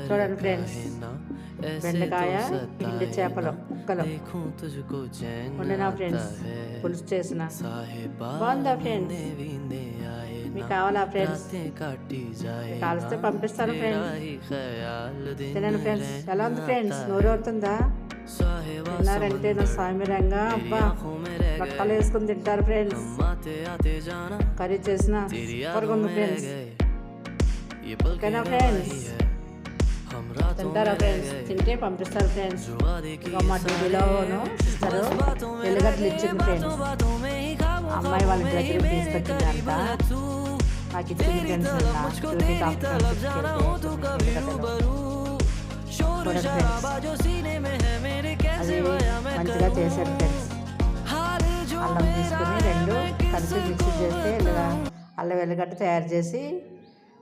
చూడండి ఫ్రెండ్స్, బెండకాయ ఎండు చేపలు ముక్కలు వండినా ఫ్రెండ్స్, పులుసు చేసిన. బాగుందా ఫ్రెండ్స్? మీకు కావాలా ఫ్రెండ్స్? కాలిస్తే పంపిస్తాను ఫ్రెండ్స్. తినండి ఫ్రెండ్స్. ఎలా ఉంది ఫ్రెండ్స్? నోరవుతుందా? తిన్నారంటే నా సామిరంగా అబ్బా బట్టలు వేసుకుని తింటారు ఫ్రెండ్స్. కర్రీ చేసిన సూపర్గా ఉంది ఫ్రెండ్స్. ఓకేనా ఫ్రెండ్స్? తింటారా ఫ్రెండ్స్? తింటే పంపిస్తారు ఫ్రెండ్స్. ఇంకా మా టీవీలోను సిస్టరు ఎల్లిగడ్డలు ఇచ్చింది ఫ్రెండ్స్. అమ్మాయి వాళ్ళ దగ్గర తీసుకొచ్చిందంట. నాకు ఇచ్చింది ఫ్రెండ్స్. చూడండి ఫ్రెండ్స్, అది మంచిగా చేశారు ఫ్రెండ్స్. అల్లం తీసుకుని రెండు కలిసి మిక్సీ చేస్తే అల్లం వెల్లిగడ్డ తయారు చేసి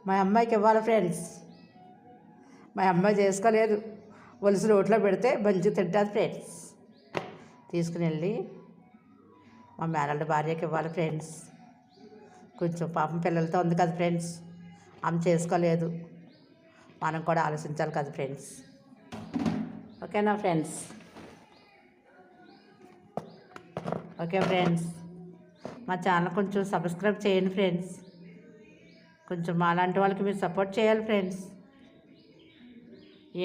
మా అమ్మాయికి ఇవ్వాలి ఫ్రెండ్స్. మా అమ్మాయి చేసుకోలేదు, ఒలుసు రోట్లో పెడితే మంచిగా తింటుంది ఫ్రెండ్స్. తీసుకుని వెళ్ళి మా మేనల్ని భార్యకి ఇవ్వాలి ఫ్రెండ్స్. కొంచెం పాపం పిల్లలతో ఉంది కదా ఫ్రెండ్స్, ఆమె చేసుకోలేదు, మనం కూడా ఆలోచించాలి కదా ఫ్రెండ్స్. ఓకేనా ఫ్రెండ్స్? ఓకే ఫ్రెండ్స్, మా ఛానల్ కొంచెం సబ్స్క్రైబ్ చేయండి ఫ్రెండ్స్. కొంచెం మాలాంటి వాళ్ళకి మీరు సపోర్ట్ చేయాలి ఫ్రెండ్స్.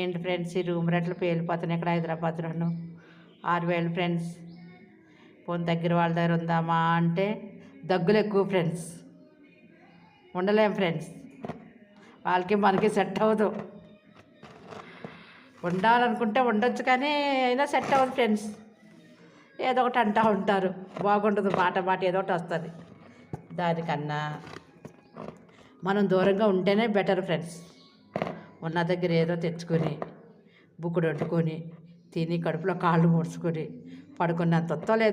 ఏంటి ఫ్రెండ్స్, ఈ రూమ్ రేట్లు పేలిపోతున్నాయి ఇక్కడ హైదరాబాద్లోను. 6,000 ఫ్రెండ్స్. పోనీ దగ్గర వాళ్ళ దగ్గర ఉందామా అంటే దగ్గులు ఎక్కువ ఫ్రెండ్స్, ఉండలేం ఫ్రెండ్స్. వాళ్ళకి మనకి సెట్ అవ్వదు. ఉండాలనుకుంటే ఉండొచ్చు కానీ అయినా సెట్ అవ్వదు ఫ్రెండ్స్. ఏదో ఒకటి అంటూ ఉంటారు, బాగుండదు, మాట ఏదో ఒకటి వస్తుంది. దానికన్నా మనం దూరంగా ఉంటేనే బెటర్ ఫ్రెండ్స్. ఉన్న దగ్గర ఏదో తెచ్చుకొని బుక్కుడు వండుకొని తిని కడుపులో కాళ్ళు ముడుచుకొని పడుకున్నంత లేదు.